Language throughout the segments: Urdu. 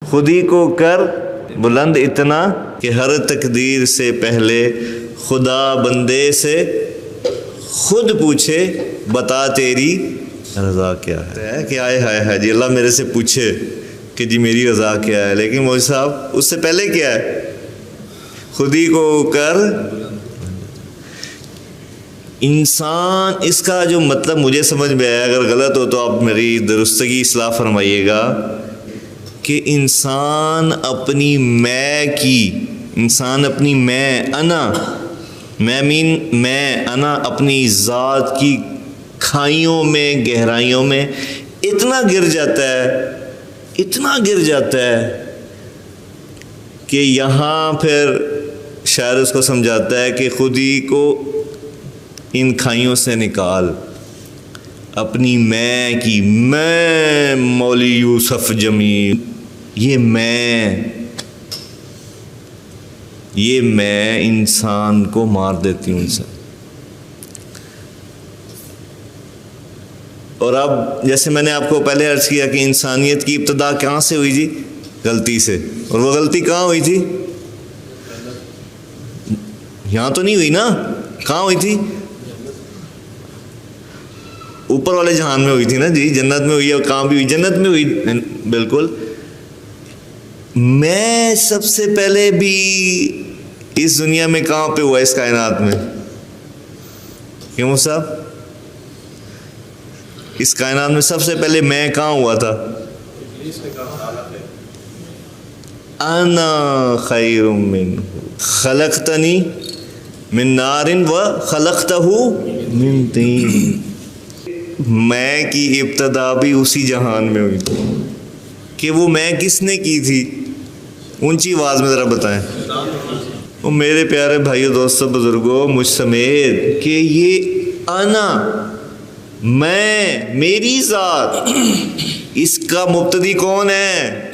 خود ہی کو کر بلند اتنا کہ ہر تقدیر سے پہلے خدا بندے سے خود پوچھے بتا تیری رضا کیا ہے. کہ آئے ہائے ہائے جی اللہ میرے سے پوچھے کہ جی میری رضا کیا ہے. لیکن مولوی صاحب اس سے پہلے کیا ہے؟ خود ہی کو کر. انسان اس کا جو مطلب مجھے سمجھ میں آیا، اگر غلط ہو تو آپ میری درستگی اصلاح فرمائیے گا، کہ انسان اپنی میں انا اپنی ذات کی کھائیوں میں گہرائیوں میں اتنا گر جاتا ہے کہ یہاں پھر شاعر اس کو سمجھاتا ہے کہ خود ہی کو ان کھائیوں سے نکال اپنی میں مولی یوسف جمیل. یہ میں انسان کو مار دیتی ہوں انسان. اور اب جیسے میں نے آپ کو پہلے عرض کیا کہ انسانیت کی ابتدا کہاں سے ہوئی جی؟ غلطی سے. اور وہ غلطی کہاں ہوئی تھی؟ یہاں تو نہیں ہوئی نا. کہاں ہوئی تھی؟ اوپر والے جہان میں ہوئی تھی نا جی. جنت میں ہوئی ہے. کہاں بھی ہوئی؟ جنت میں ہوئی. بالکل. میں سب سے پہلے بھی اس دنیا میں کہاں پہ ہوا؟ اس کائنات میں. کیوں صاحب؟ اس کائنات میں سب سے پہلے میں کہاں ہوا تھا؟ انا خیر من خلقتنی من نار و خلقتہ من طین. میں کی ابتدا بھی اسی جہان میں ہوئی تھی. کہ وہ میں کس نے کی تھی؟ اونچی آواز میں ذرا بتائیں. وہ میرے پیارے بھائیو دوستو بزرگوں مجھ سمیت کہ یہ انا میں میری ذات اس کا مبتدی کون ہے؟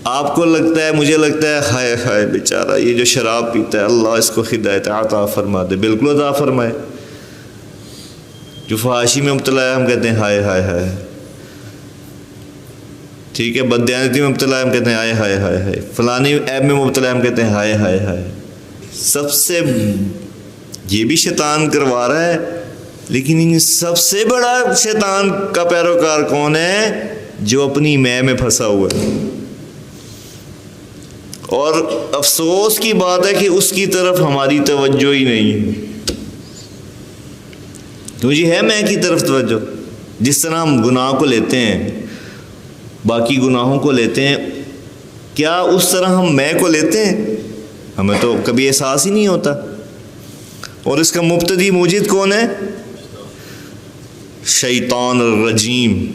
آپ کو لگتا ہے، مجھے لگتا ہے ہائے ہائے بیچارہ یہ جو شراب پیتا ہے اللہ اس کو ہدایت عطا فرما دے. بالکل عطا فرمائے. جو فحاشی میں مبتلا ہے ہم کہتے ہیں ہائے ہائے ہائے. ٹھیک ہے. بددیانتی میں مبتلا ہے ہم کہتے ہیں ہائے ہائے ہائے ہائے. فلانی عیب میں مبتلا ہے ہم کہتے ہیں ہائے ہائے ہائے. سب سے یہ بھی شیطان کروا رہا ہے، لیکن ان سب سے بڑا شیطان کا پیروکار کون ہے؟ جو اپنی میں پھنسا ہوا ہے. اور افسوس کی بات ہے کہ اس کی طرف ہماری توجہ ہی نہیں ہے. تجھے ہے میں کی طرف توجہ؟ جس طرح ہم گناہ کو لیتے ہیں، باقی گناہوں کو لیتے ہیں، کیا اس طرح ہم میں کو لیتے ہیں؟ ہمیں تو کبھی احساس ہی نہیں ہوتا. اور اس کا مبتدی موجد کون ہے؟ شیطان الرجیم.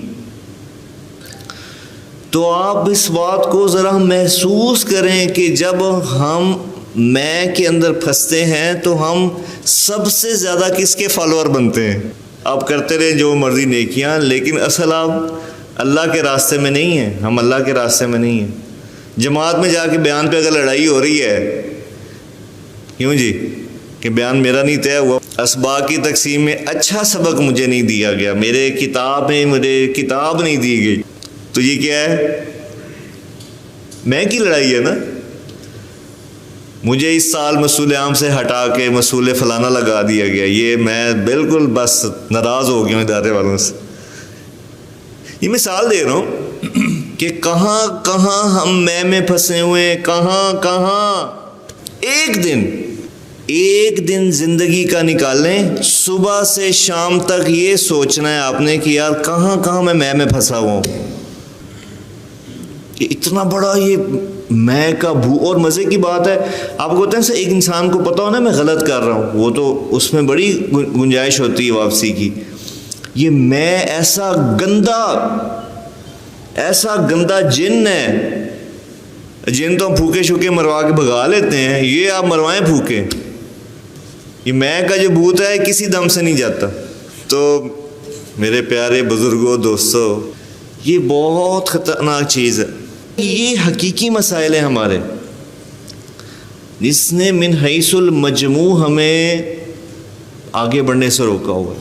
تو آپ اس بات کو ذرا محسوس کریں کہ جب ہم میں کے اندر پھنستے ہیں تو ہم سب سے زیادہ کس کے فالوور بنتے ہیں؟ آپ کرتے رہیں جو مرضی نیکیاں، لیکن اصل آپ اللہ کے راستے میں نہیں ہیں. ہم اللہ کے راستے میں نہیں ہیں. جماعت میں جا کے بیان پہ اگر لڑائی ہو رہی ہے، کیوں جی؟ کہ بیان میرا نہیں طے ہوا، اسباق کی تقسیم میں اچھا سبق مجھے نہیں دیا گیا، میرے کتاب میں مجھے کتاب نہیں دی گئی، تو یہ کیا ہے؟ میں کی لڑائی ہے نا. مجھے اس سال مسئول عام سے ہٹا کے مسئول فلانا لگا دیا گیا، یہ میں بالکل بس ناراض ہو گیا ہوں ادارے والوں سے. یہ مثال دے رہا ہوں کہ کہاں کہاں ہم میں پھنسے ہوئے ہیں. کہاں ایک دن زندگی کا نکالیں، صبح سے شام تک یہ سوچنا ہے آپ نے کہ یار کہاں کہاں میں پھنسا ہوا ہوں. اتنا بڑا یہ میں کا اور مزے کی بات ہے. آپ کو ہوتا ہے ایک انسان کو پتا ہو نا میں غلط کر رہا ہوں، وہ تو اس میں بڑی گنجائش ہوتی ہے واپسی کی. یہ میں ایسا گندا جن ہے. جن تو ہم پھوکے شوکے مروا کے بھگا لیتے ہیں، یہ آپ مروائیں پھوکے. یہ میں کا جو بھوت ہے کسی دم سے نہیں جاتا. تو میرے پیارے بزرگوں دوستو، یہ بہت خطرناک چیز ہے. یہ حقیقی مسائل ہیں ہمارے، جس نے من حیث المجموع ہمیں آگے بڑھنے سے روکا ہوا.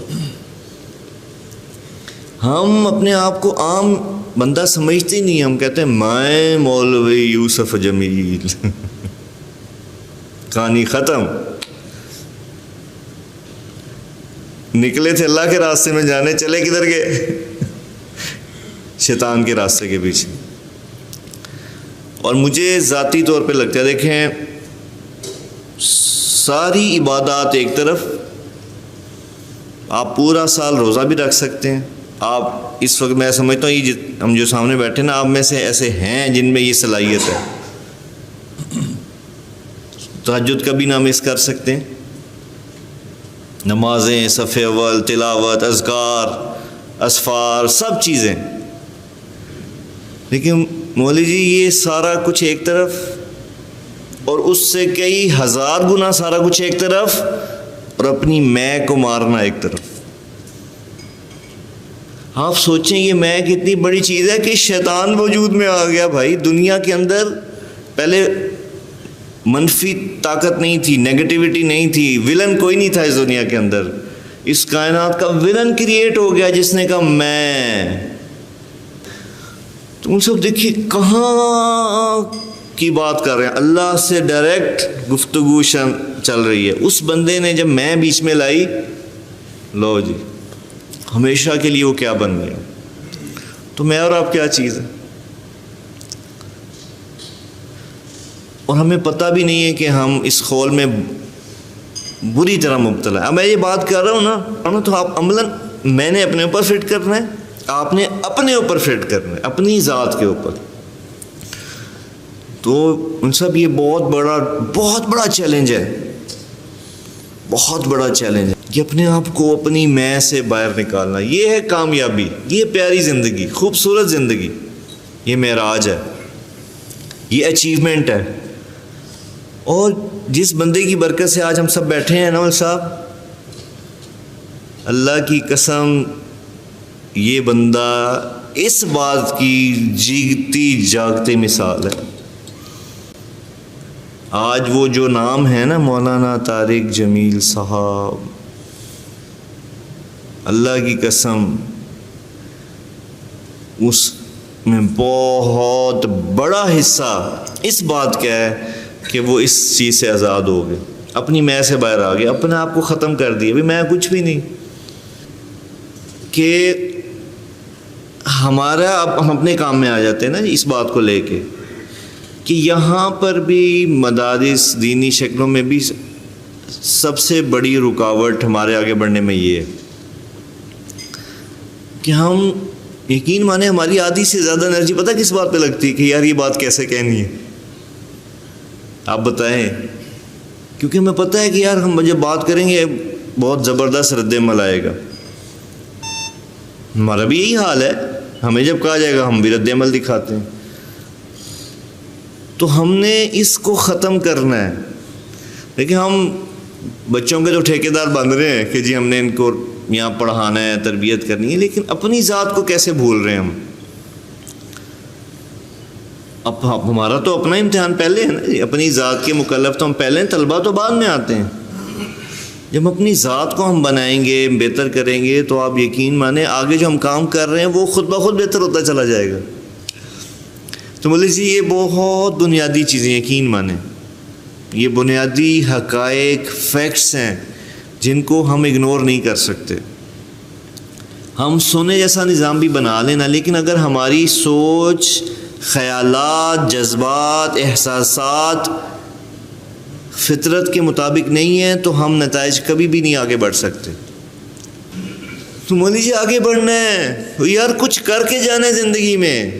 ہم اپنے آپ کو عام بندہ سمجھتے ہی نہیں. ہم کہتے ہیں میں مولوی یوسف جمیل کہانی ختم. نکلے تھے اللہ کے راستے میں جانے، چلے کدھر گئے؟ شیطان کے راستے کے پیچھے. اور مجھے ذاتی طور پہ لگتا ہے، دیکھیں ساری عبادات ایک طرف، آپ پورا سال روزہ بھی رکھ سکتے ہیں. آپ اس وقت میں سمجھتا ہوں یہ ہم جو سامنے بیٹھے نا، آپ میں سے ایسے ہیں جن میں یہ صلاحیت ہے. تہجد کبھی نہ مس کر سکتے ہیں، نمازیں، صف اول، تلاوت، اذکار، اسفار، سب چیزیں. لیکن مولوی جی یہ سارا کچھ ایک طرف، اور اس سے کئی ہزار گنا سارا کچھ ایک طرف، اور اپنی میں کو مارنا ایک طرف. آپ سوچیں یہ میں کتنی بڑی چیز ہے کہ شیطان وجود میں آ گیا. بھائی دنیا کے اندر پہلے منفی طاقت نہیں تھی، نیگیٹیوٹی نہیں تھی، ولن کوئی نہیں تھا اس دنیا کے اندر. اس کائنات کا ولن کریٹ ہو گیا جس نے کہا میں. تم سب دیکھیے کہاں کی بات کر رہے ہیں، اللہ سے ڈائریکٹ گفتگو چل رہی ہے. اس بندے نے جب میں بیچ میں لائی، لو جی ہمیشہ کے لیے وہ کیا بن گیا. تو میں اور آپ کیا چیز ہے؟ اور ہمیں پتہ بھی نہیں ہے کہ ہم اس خول میں بری طرح مبتلا ہے. اب میں یہ بات کر رہا ہوں نا، تو آپ عملاً میں نے اپنے اوپر فٹ کرنا ہے، آپ نے اپنے اوپر فٹ کرنا ہے، اپنی ذات کے اوپر. تو ان سب یہ بہت بڑا چیلنج ہے، بہت بڑا چیلنج ہے کہ اپنے آپ کو اپنی میں سے باہر نکالنا. یہ ہے کامیابی، یہ پیاری زندگی، خوبصورت زندگی، یہ معراج ہے، یہ اچیومنٹ ہے. اور جس بندے کی برکت سے آج ہم سب بیٹھے ہیں نول صاحب، اللہ کی قسم یہ بندہ اس بات کی جیتی جاگتی مثال ہے. آج وہ جو نام ہے نا مولانا طارق جمیل صاحب، اللہ کی قسم اس میں بہت بڑا حصہ اس بات کا ہے کہ وہ اس چیز سے آزاد ہو گئے، اپنی میں سے باہر آ گئے، اپنے آپ کو ختم کر دیا. میں کچھ بھی نہیں. کہ ہمارا اب ہم اپنے کام میں آ جاتے ہیں نا اس بات کو لے کے کہ یہاں پر بھی مدارس دینی شکلوں میں بھی سب سے بڑی رکاوٹ ہمارے آگے بڑھنے میں یہ ہے کہ ہم یقین مانے ہماری آدھی سے زیادہ انرجی پتہ کس بات پہ لگتی ہے کہ یار یہ بات کیسے کہنی ہے. آپ بتائیں. کیونکہ ہمیں پتہ ہے کہ یار ہم جب بات کریں گے بہت زبردست رد عمل آئے گا. ہمارا بھی یہی حال ہے، ہمیں جب کہا جائے گا ہم بھی رد عمل دکھاتے ہیں. تو ہم نے اس کو ختم کرنا ہے. لیکن ہم بچوں کے تو ٹھیکیدار بن رہے ہیں کہ جی ہم نے ان کو یہاں پڑھانا ہے، تربیت کرنی ہے، لیکن اپنی ذات کو کیسے بھول رہے ہیں ہم؟ اب ہمارا تو اپنا امتحان پہلے ہے نا جی. اپنی ذات کے مکلف تو ہم پہلے ہیں، طلبہ تو بعد میں آتے ہیں. جب اپنی ذات کو ہم بنائیں گے، بہتر کریں گے، تو آپ یقین مانیں آگے جو ہم کام کر رہے ہیں وہ خود بخود بہتر ہوتا چلا جائے گا. تو بولے جی یہ بہت بنیادی چیزیں یقین مانیں، یہ بنیادی حقائق، فیکٹس ہیں جن کو ہم اگنور نہیں کر سکتے. ہم سونے جیسا نظام بھی بنا لینا، لیکن اگر ہماری سوچ، خیالات، جذبات، احساسات فطرت کے مطابق نہیں ہیں تو ہم نتائج کبھی بھی نہیں آگے بڑھ سکتے. تو مولوی جی آگے بڑھنا ہے یار، کچھ کر کے جانا ہے زندگی میں.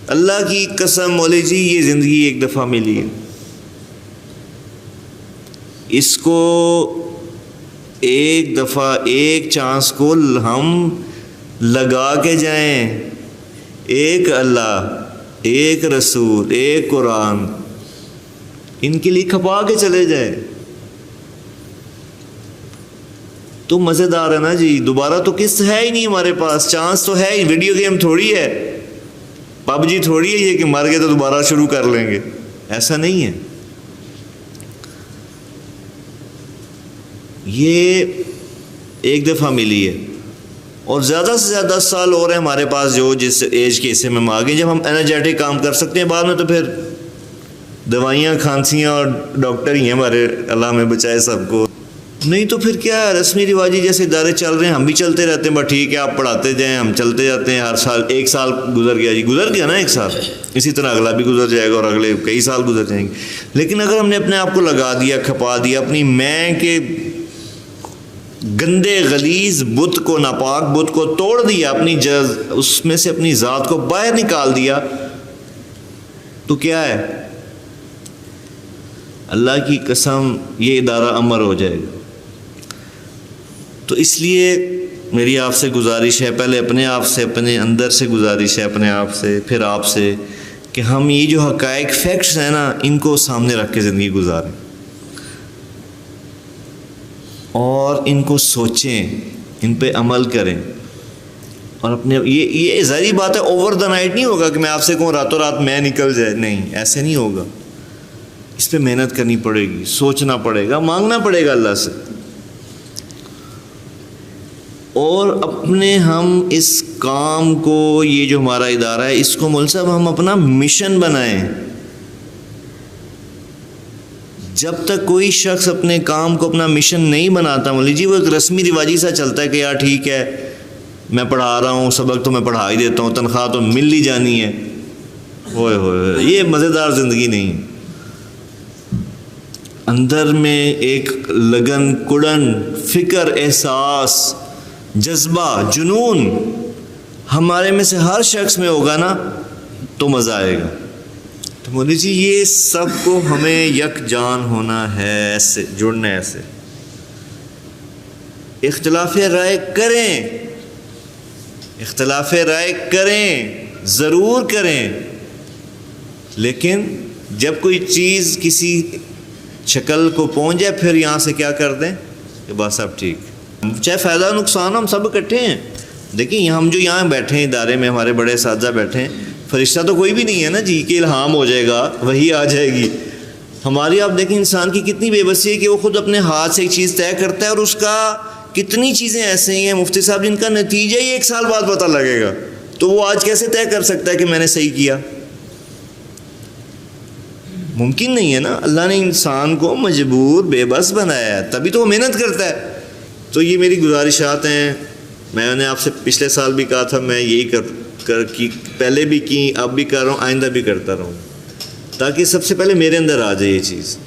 اللہ کی قسم مولوی جی یہ زندگی ایک دفعہ ملی ہے، اس کو ایک دفعہ ایک چانس کو ہم لگا کے جائیں. ایک اللہ، ایک رسول، ایک قرآن، ان کے لیے کھپا کے چلے جائیں تو مزیدار ہے نا جی. دوبارہ تو قسط ہے ہی نہیں ہمارے پاس، چانس تو ہے ہی. ویڈیو گیم تھوڑی ہے، پب جی تھوڑی ہے یہ کہ مر گئے تو دوبارہ شروع کر لیں گے، ایسا نہیں ہے. یہ ایک دفعہ ملی ہے. اور زیادہ سے زیادہ 10 سال اور ہیں ہمارے پاس جو جس ایج کے حصے میں ہم آگے، جب ہم انرجیٹک کام کر سکتے ہیں، بعد میں تو پھر دوائیاں کھانسیاں اور ڈاکٹر ہی ہیں ہمارے، اللہ ہمیں بچائے سب کو. نہیں تو پھر کیا ہے، رسمی رواجی جیسے ادارے چل رہے ہیں ہم بھی چلتے رہتے ہیں. بس ٹھیک ہے، آپ پڑھاتے جائیں، ہم چلتے جاتے ہیں. ہر سال 1 سال گزر گیا جی، گزر گیا نا 1 سال، اسی طرح اگلا بھی گزر جائے گا اور اگلے کئی سال گزر جائیں گے. لیکن اگر ہم نے اپنے آپ کو لگا دیا، کھپا دیا، اپنی میں کے گندے غلیظ بت کو، ناپاک بت کو توڑ دیا، اپنی اس میں سے اپنی ذات کو باہر نکال دیا، تو کیا ہے، اللہ کی قسم یہ ادارہ امر ہو جائے گا. تو اس لیے میری آپ سے گزارش ہے، پہلے اپنے آپ سے، اپنے اندر سے گزارش ہے، اپنے آپ سے، پھر آپ سے، کہ ہم یہ جو حقائق فیکٹس ہیں نا، ان کو سامنے رکھ کے زندگی گزاریں اور ان کو سوچیں، ان پہ عمل کریں. اور اپنے یہ ظاہری بات ہے، اوور دا نائٹ نہیں ہوگا کہ میں آپ سے کہوں راتوں رات میں نکل جائے، نہیں، ایسے نہیں ہوگا. اس پہ محنت کرنی پڑے گی، سوچنا پڑے گا، مانگنا پڑے گا اللہ سے. اور اپنے ہم اس کام کو، یہ جو ہمارا ادارہ ہے، اس کو مول صاحب ہم اپنا مشن بنائیں. جب تک کوئی شخص اپنے کام کو اپنا مشن نہیں بناتا، مان لیجیے وہ ایک رسمی رواجی سا چلتا ہے کہ یار ٹھیک ہے میں پڑھا رہا ہوں، سبق تو میں پڑھا ہی دیتا ہوں، تنخواہ تو مل ہی جانی ہے، ہوئے ہوئے، یہ مزیدار زندگی نہیں. اندر میں ایک لگن، کڑن، فکر، احساس، جذبہ، جنون ہمارے میں سے ہر شخص میں ہوگا نا تو مزہ آئے گا. تو مودی جی یہ سب کو ہمیں یک جان ہونا ہے، ایسے جڑنا ہے، ایسے اختلاف رائے کریں، اختلاف رائے کریں، ضرور کریں، لیکن جب کوئی چیز کسی شکل کو پہنچ جائے پھر یہاں سے کیا کر دیں کہ بس اب ٹھیک، چاہے فائدہ نقصان ہم سب اکٹھے ہیں. دیکھیں ہم جو یہاں بیٹھے ہیں ادارے میں، ہمارے بڑے اساتذہ بیٹھے ہیں، فرشتہ تو کوئی بھی نہیں ہے نا جی کہ الہام ہو جائے گا، وہی آ جائے گی. ہماری آپ دیکھیں انسان کی کتنی بے بسی ہے کہ وہ خود اپنے ہاتھ سے ایک چیز طے کرتا ہے، اور اس کا کتنی چیزیں ایسے ہی ہیں مفتی صاحب جن کا نتیجہ ہی 1 سال بعد پتہ لگے گا. تو وہ آج کیسے طے کر سکتا ہے کہ میں نے صحیح کیا؟ ممکن نہیں ہے نا. اللہ نے انسان کو مجبور، بے بس بنایا ہے، تبھی تو وہ محنت کرتا ہے. تو یہ میری گزارشات ہیں. میں نے آپ سے پچھلے سال بھی کہا تھا، میں یہی پہلے بھی کی، اب بھی کر رہا ہوں، آئندہ بھی کرتا رہوں، تاکہ سب سے پہلے میرے اندر آ جائے یہ چیز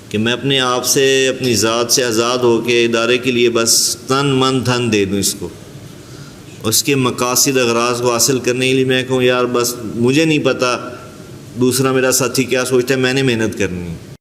کہ میں اپنے آپ سے، اپنی ذات سے آزاد ہو کے ادارے کے لیے بس تن من دھن دے دوں اس کو. اس کے مقاصد، اغراض کو حاصل کرنے کے لیے میں کہوں یار بس مجھے نہیں پتہ دوسرا میرا ساتھی کیا سوچتا ہے، میں نے محنت کرنی ہے.